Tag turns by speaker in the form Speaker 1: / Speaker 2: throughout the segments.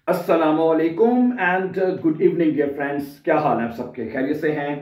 Speaker 1: अस्सलामुअलैकुम and good evening dear friends. क्या हाल है आप सबके? खैरियत से हैं?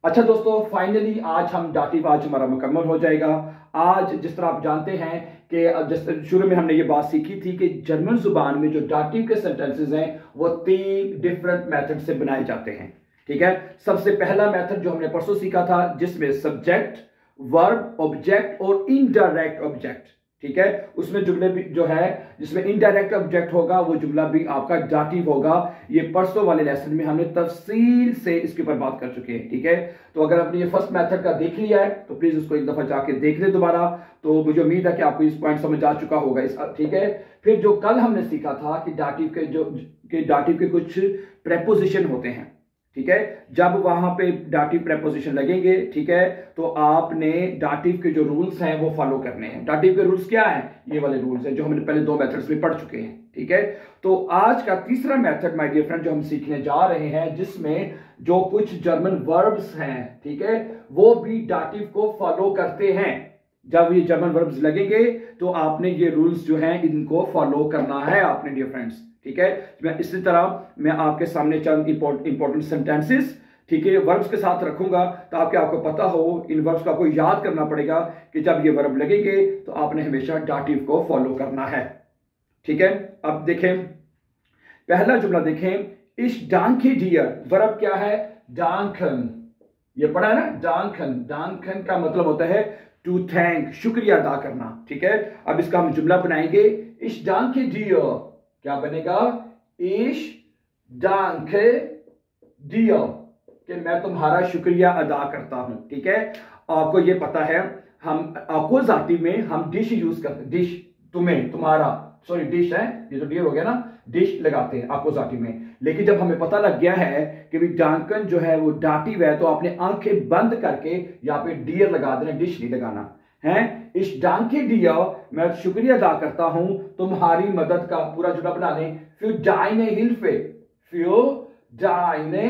Speaker 1: अच्छा दोस्तों, फाइनली आज हम डाटिव आज हमारा मुकम्मल हो जाएगा। आज जिस तरह आप जानते हैं कि जिस शुरू में हमने ये बात सीखी थी कि जर्मन जुबान में जो डाटिव के सेंटेंसेस हैं वो 3 डिफरेंट मेथड से बनाए जाते हैं। ठीक है, सबसे पहला मेथड जो हमने परसों सीखा था जिसमें सब्जेक्ट, वर्ब, ऑब्जेक्ट और इनडायरेक्ट ऑब्जेक्ट, ठीक है, उसमें जुमले भी जो है जिसमें इनडायरेक्ट ऑब्जेक्ट होगा वो जुमला भी आपका डाटिव होगा। ये परसों वाले लेसन में हमने तफसील से इसके ऊपर बात कर चुके हैं। ठीक है, तो अगर आपने ये फर्स्ट मेथड का देख लिया है तो प्लीज उसको एक दफा जाके देख ले दोबारा। तो मुझे उम्मीद है कि आपको इस पॉइंट समझ आ चुका होगा ठीक है। फिर जो कल हमने सीखा था कि डाटिव के कुछ प्रेपोजिशन होते हैं। ठीक है, जब वहां पे डाटिव प्रेपोजिशन लगेंगे, ठीक है, तो आपने डाटिव के जो रूल्स हैं वो फॉलो करने हैं। डाटिव के रूल्स क्या हैं? ये वाले रूल्स हैं जो हमने पहले 2 मेथड्स में पढ़ चुके हैं। ठीक है, तो आज का तीसरा मेथड माय डियर फ्रेंड जो हम सीखने जा रहे हैं जिसमें जो कुछ जर्मन वर्ब्स हैं, ठीक है, वो भी डाटिव को फॉलो करते हैं। जब ये जर्मन वर्ब्स लगेंगे तो आपने ये रूल्स जो हैं इनको फॉलो करना है आपने डियर फ्रेंड्स। ठीक है, मैं इसी तरह मैं आपके सामने चंद इंपॉर्टेंट सेंटेंसेस, ठीक है, वर्ब्स के साथ रखूंगा ताकि आपको पता हो। इन वर्ब्स का आपको याद करना पड़ेगा कि जब ये वर्ब लगेंगे तो आपने हमेशा डाटिव को फॉलो करना है। ठीक है, अब देखें पहला जुमला देखें, इस डांखे डियर। वर्ब क्या है? डांखन। ये पढ़ा है ना, डांखन। डांखन का मतलब होता है टू थैंक, शुक्रिया अदा करना। ठीक है, अब इसका हम जुमला बनाएंगे, इस डांखे डियर। क्या बनेगा? इश डांके डियर, कि मैं तुम्हारा शुक्रिया अदा करता हूं। ठीक है, आपको ये पता है हम अकोजाटिव में हम डिश यूज करते हैं। डिश, तुम्हें, तुम्हारा, सॉरी डिश है, ये तो डियर हो गया ना, डिश लगाते हैं अकोजाटिव में। लेकिन जब हमें पता लग गया है कि भी डांकन जो है वो डाटिव है तो आपने आंखें बंद करके यहाँ पे डियर लगा देना, डिश नहीं लगाना है। इस डांके डियर, मैं शुक्रिया अदा करता हूं तुम्हारी मदद का। पूरा जुमला बना लें, फिर डाइने हिल्फे, फिर डाइने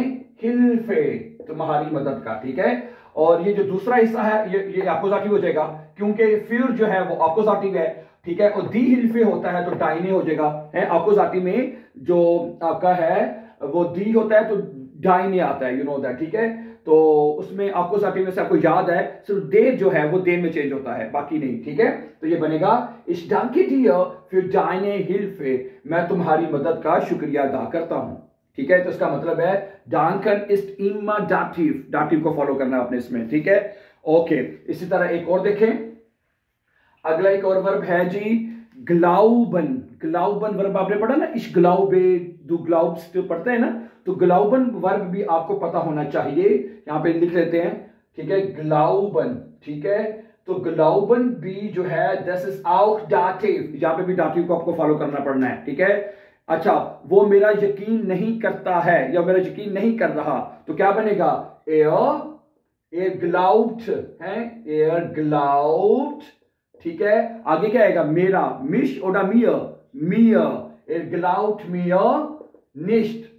Speaker 1: हिल्फे, तुम्हारी मदद का। ठीक है, और ये जो दूसरा हिस्सा है ये अपोजिटिव हो जाएगा क्योंकि फिर जो है वो अपोजिटिव है। ठीक है, और दी हिल्फे होता है तो डाइने हो जाएगा। है अपोजिटिव में जो आपका है वो दी होता है तो डाइने आता है, यू नो दैट। ठीक है, तो उसमें अपोजिटिव में से आपको याद है सिर्फ देर जो है वो देर में चेंज होता है, बाकी नहीं। ठीक है, तो ये बनेगा इस डांके डियर फिर डाइने हिल्फे, मैं तुम्हारी मदद का शुक्रिया अदा करता हूं। ठीक है, तो इसका मतलब है डांकन इस्ट इमा डाटिव, डाटिव को फॉलो करना है आपने इसमें। ठीक है, ओके। इसी तरह एक और देखें, अगला एक और वर्ब है जी ग्लाउबन। ग्लाउबन वर्ब आपने पढ़ा ना, इस ग्लाउबे दो ग्लाउब्स जो पढ़ते हैं ना, तो ग्लाउबन वर्ब भी आपको पता होना चाहिए। यहां पे लिख लेते हैं, ठीक है, ग्लाउबन। ठीक है, तो ग्लाउबन भी जो है दिस इज आउट डाटिव, यहां पे भी डाटिव को आपको फॉलो करना पड़ना है। ठीक है, अच्छा, वो मेरा यकीन नहीं करता है या मेरा यकीन नहीं कर रहा, तो क्या बनेगा? एयर ग्लाउब्ड है, एयर ग्लाउब्ड। ठीक है, आगे क्या आएगा? मेरा, मिश ओडा मियर, मियर, एयर ग्लाउब्ड मियर निश्ट,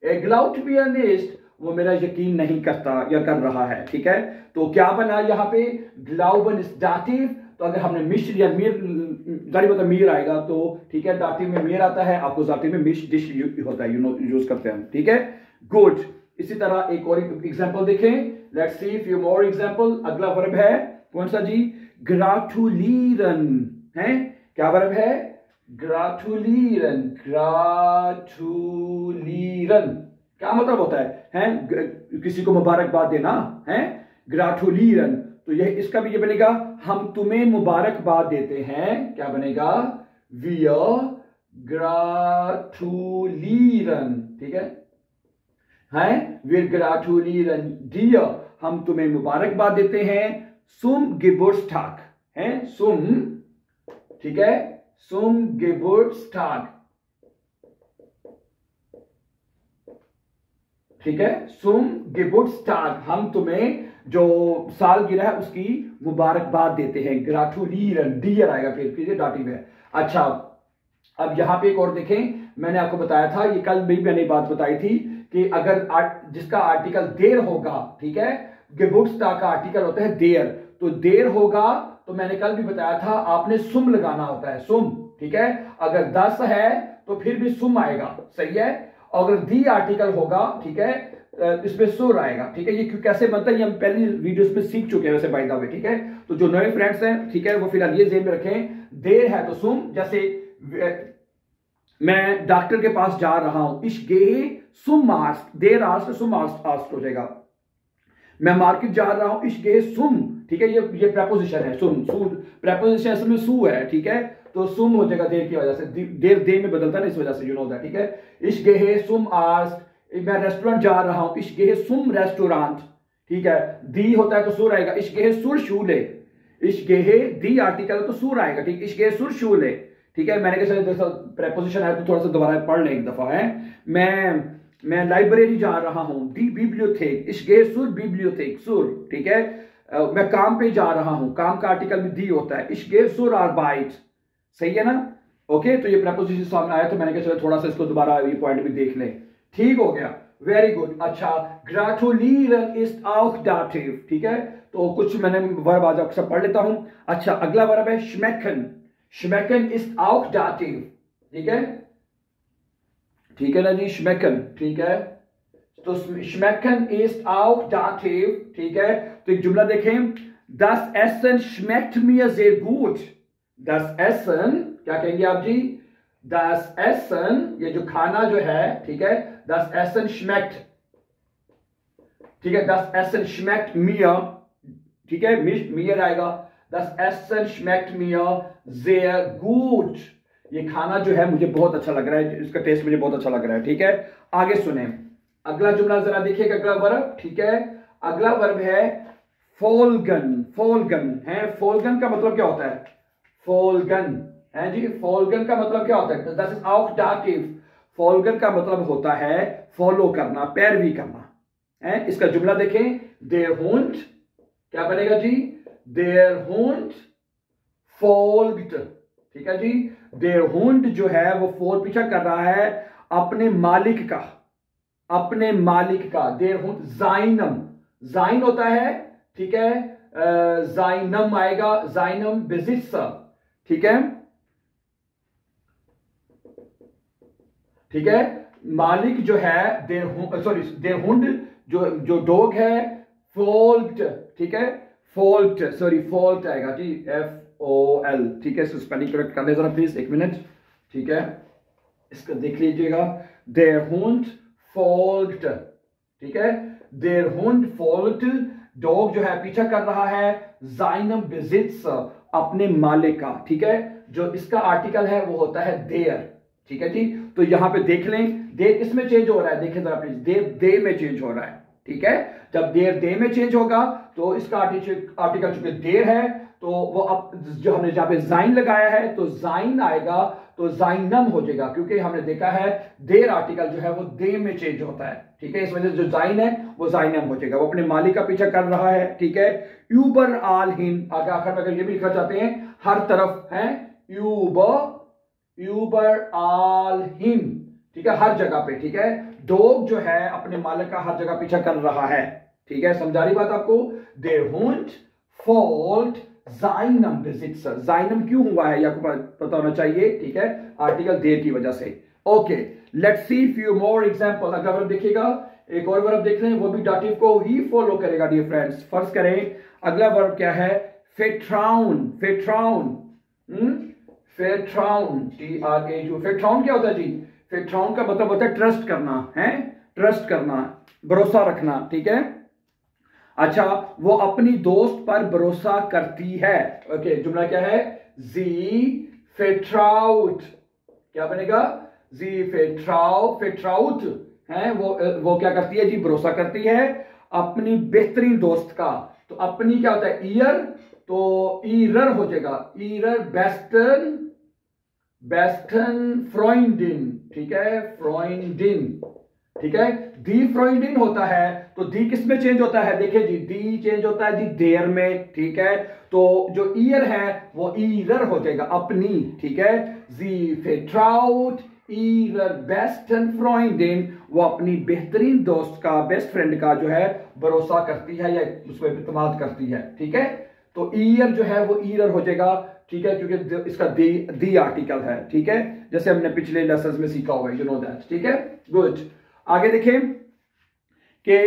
Speaker 1: एयर ग्लाउब्ड मियर निश्ट, वो मेरा यकीन नहीं करता या कर रहा है। ठीक है, तो क्या बना यहां पे? ग्लाउबन इज डाटिव, तो अगर हमने मिश या मीर, जारी बता मीर आएगा तो ठीक है, डाटिव में मीर आता है, आपको जाटिव में मिश डिश होता है, यूज करते हैं। ठीक है, गुड। इसी तरह एक और एग्जांपल देखें, let's see few more example. अगला वर्ब है कौन सा जी? ग्राटुलीरन है। क्या वर्ब है? ग्राटुलीरन। ग्राटुलीरन क्या मतलब होता है? किसी को मुबारकबाद देना है, ग्राटुलीरन। तो यह इसका भी ये बनेगा, हम तुम्हें मुबारकबाद देते हैं। क्या बनेगा? वियर ग्राटुलीरन। ठीक है, वियर ग्राटुलीरन डियर, हम तुम्हें मुबारकबाद देते हैं। सुम गिबुर्स्टाग है, सुम, ठीक है, सुम गिबुर्स्टाग। ठीक है, सुम गिबुर्स्टाग, हम तुम्हें जो सालगिरह है उसकी मुबारकबाद देते हैं। ग्राटुलीरन, डियर आएगा फिर डाटिव है। अच्छा, अब यहां पे एक और देखें, मैंने आपको बताया था, ये कल भी मैंने बात बताई थी कि अगर जिसका आर्टिकल देर होगा, ठीक है, गेबुर्स्टाग का आर्टिकल होता है देर, तो देर होगा तो मैंने कल भी बताया था आपने सुम लगाना होता है, सुम। ठीक है, अगर 10 है तो फिर भी सुम आएगा, सही है। और अगर दी आर्टिकल होगा, ठीक है, इसमें सुर आएगा, ठीक है। ये कैसे बनता है ये हम पहली वीडियोस में सीख चुके हैं वैसे बाय द वे, ठीक है। तो जो नए फ्रेंड्स हैं, ठीक है, वो फिलहाल ये ज़हन में रखें, देर है तो सुम। जैसे मैं डॉक्टर के पास जा रहा हूं, इश गे सुम आर्स्ट, देर आर्स्ट सुम आर्स्ट हो जाएगा। मैं मार्केट जा रहा हूं, इश गे सुम, ठीक है, ये प्रेपोजिशन है, सुम, सू प्रेपोजिशन असल में सू है, ठीक है। तो सुम हो जाएगा देर की वजह से, देर दे में बदलता है ना, इस वजह से, यू नो दैट, ठीक है। इश गे सुम आर्स्ट, मैं रेस्टोरेंट जा रहा हूं, इश गे सुम रेस्टोरेंट, ठीक है। दी होता है तो सुर आएगा, इश गे सुर शूले, इश गे दी आर्टिकल तो सुर आएगा, ठीक, इश गे सुर शूले, ठीक है। मैंने कहा प्रेपोजिशन है तो थोड़ा सा दोबारा पढ़ लें एक दफा, है। मैं लाइब्रेरी जा रहा हूं, दी बिब्लियोथेक, इश गे सुर बिब्लियोथेक, सुर, ठीक है। मैं काम पे जा रहा हूं, काम का आर्टिकल भी दी होता है, इश गे सुर आर्बाइट, सही है ना। ओके, तो ये प्रेपोजिशन सामने आया तो मैंने कहा चलो थोड़ा सा इसको दोबारा ये पॉइंट भी देख लें, ठीक हो गया, वेरी गुड। अच्छा, ग्रेटुलिeren ist auch dativ, ठीक है। तो कुछ मैंने वर्ब आज अक्सर पढ़ लेता हूं। अच्छा, अगला वर्ब है schmecken, schmecken ist auch dativ, ठीक है, ठीक है ना जी, schmecken, ठीक है। तो schmecken ist auch dativ, ठीक है। तो एक जुमला देखें, das Essen schmeckt mir sehr gut, das Essen, क्या कहेंगे आप जी, das Essen, ये जो खाना जो है, ठीक है, das Essen schmeckt, ठीक है, das Essen schmeckt mir, ठीक है, mir आएगा, das Essen schmeckt mir sehr gut, ये खाना जो है मुझे बहुत अच्छा लग रहा है, इसका टेस्ट मुझे बहुत अच्छा लग रहा है, ठीक है। आगे सुने, अगला जुमला जरा देखिएगा, अगला वर्ब, ठीक है। अगला वर्ब है folgen, folgen है, folgen का मतलब क्या होता है, folgen है जी, folgen का मतलब क्या होता है, das ist auch dativ, folgen का मतलब होता है फॉलो करना, पैरवी करना, है। इसका जुमला देखें, der Hund, क्या बनेगा जी, der Hund folgt, ठीक है जी। der Hund जो है वो पीछा कर रहा है अपने मालिक का, अपने मालिक का, der Hund seinem, sein होता है, ठीक है, seinem आएगा, seinem Besitzer, ठीक है, ठीक है। मालिक जो है der Hund जो डॉग है, folgt, ठीक है, folgt, folgt आएगा जी, FOL, ठीक है। इसको स्पेलिंग करेक्ट कर ले जरा प्लीज, एक मिनट, ठीक है, इसको देख लीजिएगा, der Hund folgt, ठीक है, der Hund folgt, डॉग जो है पीछा कर रहा है seinem Besitzer, अपने मालिक का, ठीक है। जो इसका आर्टिकल है वो होता है der, ठीक है जी। तो यहां पे देख लें, देर किसमें चेंज हो रहा है, देखें जरा प्लीज, देर दे में चेंज हो रहा है, ठीक है। जब देर दे में चेंज होगा तो इसका आर्टिकल चूंकि देर है तो वो अब जो हमने जहां पे जाइन लगाया है तो जाइन आएगा, तो जाइनम हो जाएगा, क्योंकि हमने देखा है देर आर्टिकल जो है वो दे में चेंज होता है, ठीक है। इस वजह से जो जाइन है वो जाइनम हो जाएगा, वो अपने मालिक का पीछा कर रहा है, ठीक है। यूबर आल हिन, आगे आखिर में अगर ये भी लिखना चाहते हैं, हर तरफ है, यूबर आल हिन, ठीक है, हर जगह पे, ठीक है। डॉग जो है अपने मालिक का हर जगह पीछा कर रहा है, ठीक है, समझा रही बात आपको। der Hund folgt seinem Besitzer, seinem क्यों हुआ है ये आपको पता होना चाहिए, ठीक है, आर्टिकल देर की वजह से। Okay, let's see few more example. अगला वर्ब देखिएगा, एक और वर्ब देख लें, वो भी डाटिव को ही फॉलो करेगा डियर फ्रेंड्स। फर्स्ट करें, अगला वर्ब क्या है, vertrauen, vertrauen, vertrauen, TRAU, vertrauen क्या होता है जी, vertrauen का मतलब होता है ट्रस्ट करना, है, ट्रस्ट करना, भरोसा रखना, ठीक है। अच्छा, वो अपनी दोस्त पर भरोसा करती है, ओके। जुमला क्या है, sie vertraut, क्या बनेगा, sie vertraut है, वो क्या करती है जी, भरोसा करती है अपनी बेहतरीन दोस्त का। तो अपनी क्या होता है, ईयर, तो ईरर हो जाएगा, ईरर बेस्टन फ्रॉइंडिन, ठीक है, फ्रॉइंडिन, ठीक है। दी फ्रॉइंडिन होता है, तो दी किस में चेंज होता है, देखिए जी, दी चेंज होता है जी देर में, ठीक है। तो जो ईयर है वो ईरर हो जाएगा, अपनी, ठीक है। sie vertraut ihrer besten Freundin, वो अपनी बेहतरीन दोस्त का, बेस्ट फ्रेंड का जो है भरोसा करती है या उस पर इत्मीनान करती है, ठीक है। तो ईयर जो है वो ईरर हो जाएगा, ठीक है, क्योंकि इसका दी आर्टिकल है, ठीक है, जैसे हमने पिछले लेसन में सीखा हुआ है, यू नो दैट, ठीक है। गुड, आगे देखें कि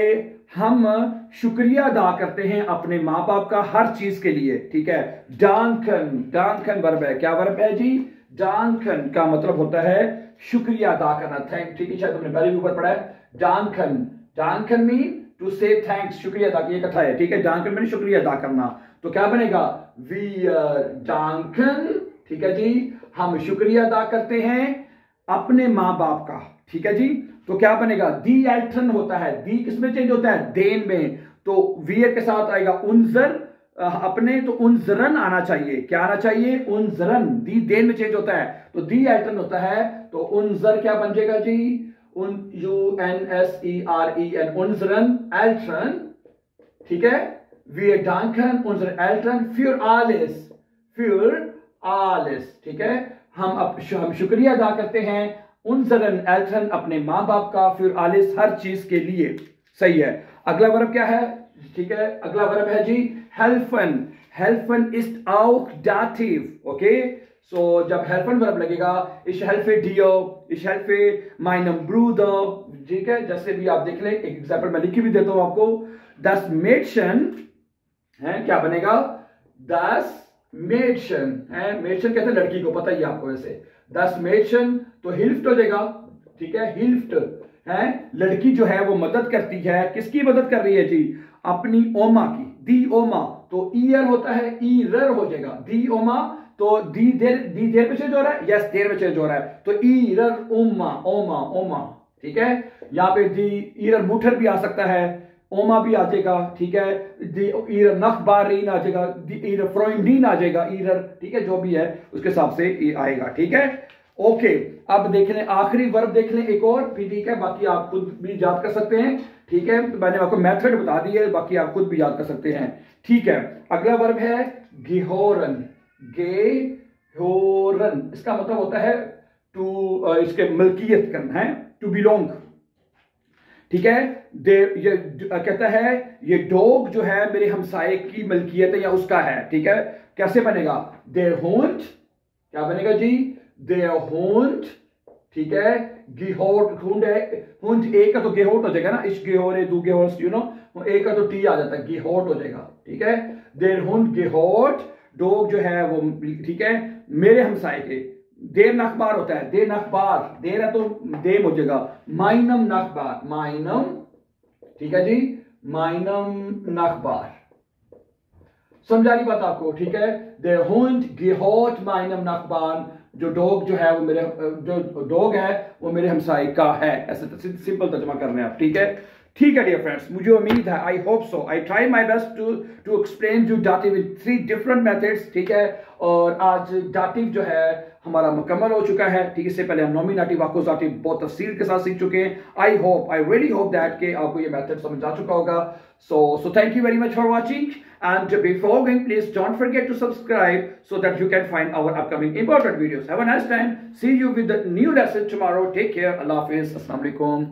Speaker 1: हम शुक्रिया अदा करते हैं अपने माँ बाप का हर चीज के लिए, ठीक है। डांकन वर्ब है, क्या वर्ब है जी? डांकन का मतलब होता है शुक्रिया अदा करना, थैंक, ठीक है, शायद तुमने पहले भी ऊपर पढ़ा है। डांकन मीन टू से थैंक्स, शुक्रिया अदा, ये कथा है, ठीक है। डांकन मीन शुक्रिया अदा करना, तो क्या बनेगा? वी डांकन, ठीक है जी, हम शुक्रिया अदा करते हैं अपने माँ बाप का, ठीक है जी। तो क्या बनेगा? दी एल्टन होता है, दी किसमें चेंज होता है? देन में, तो वीयर के साथ आएगा उनजर, अपने, तो उनजरन आना चाहिए, क्या आना चाहिए? उनजरन, दी देन में चेंज होता है, तो दी एल्टन होता है, तो उनजर क्या बन जाएगा जी? UNSEREN, उनजरन एल्टन, ठीक है। वीयर डांकन उनजर एल्टन für alles, ठीक है। हम शुक्रिया अदा करते हैं उनजरन एल्टन, अपने माँ बाप का, für alles, हर चीज के लिए, सही है। अगला वर्ब क्या है? ठीक है, अगला वर्ब है जी helfen ist auch dativ, okay. So जब हेल्फन वर्ब लगेगा, ich helfe dir, ich helfe meinem Bruder, ठीक है, जैसे भी आप देख लें, एक एग्जांपल मैं लिख के भी देता हूं आपको। das Mädchen है, क्या बनेगा? das Mädchen है, Mädchen कहते हैं लड़की को, पता ही आपको वैसे। das Mädchen तो hilft हो जाएगा, ठीक है, hilft है, लड़की जो है वो मदद करती है, किसकी मदद कर रही है जी? अपनी ओमा की, दी ओमा, तो ईयर होता है, ईरर हो जाएगा, दी ओमा, तो दी देर में चेंज हो रहा है, यस, देर में चेंज हो रहा है, तो ईरर ओमा, ठीक है। यहां पे दी ईरर मुठर भी आ सकता है, ओमा भी आ जाएगा, ठीक है, दी ईरर नखबारीन आ जाएगा, दी ईरर फ्रोइंडीन आ जाएगा, ईरर, ठीक है, जो भी है उसके हिसाब से आएगा, ठीक है। ओके, अब देख लें आखिरी वर्ब, देख लें एक और भी, ठीक है, बाकी आप खुद भी याद कर सकते हैं, ठीक है, मैंने आपको मेथड बता दी है, बाकी आप खुद भी याद कर सकते हैं, ठीक है। अगला वर्ब है गेहोरन, इसका मतलब होता है टू, इसके मलकियत करना है, टू बिलोंग, ठीक है। ये कहता है ये डॉग जो है मेरे हमसाये की मलकियत है या उसका है, ठीक है। कैसे बनेगा? देर हुंड, क्या बनेगा जी? देर हुंड, ठीक है। गिहोट, हुंड है, हुंड एक का तो गेहोट हो जाएगा ना, इस गेहोरे दू गेहोट, यू नो, एक का तो टी आ जाता है, गिहोट हो जाएगा, ठीक है। देर हुंड गेहोट, डॉग जो है वो, ठीक है, मेरे हमसाये के। देर नखबार होता है, देर नखबार, देर है तो देम हो जाएगा, माइनम नखबार, माइनम, ठीक है जी, माइनम नखबार, समझा रही बात आपको, ठीक है। देर हुंड गेहोट माइनम नखबार, जो डॉग जो है वो मेरे, जो डॉग है वो मेरे हमसाये का है, ऐसे सिंपल तर्जुमा कर रहे हैं आप, ठीक है। ठीक है डियर फ्रेंड्स, मुझे उम्मीद है, I hope so, I try my best to explain to dative with 3 different methods, ठीक है। और आज डाटिव जो है हमारा मुकम्मल हो चुका है, ठीक है। इससे पहले हम नॉमिनेटिव आकुजाटिव बहुत तफसील के साथ सीख चुके हैं। आई रियली होप दैट कि आपको ये मेथड समझ आ चुका होगा। So thank you very much for watching, and before going, please don't forget to subscribe so that you can find our upcoming important videos. Have a nice time. See you with the new lesson tomorrow. Take care. Allah Hafiz. Assalamu alaikum.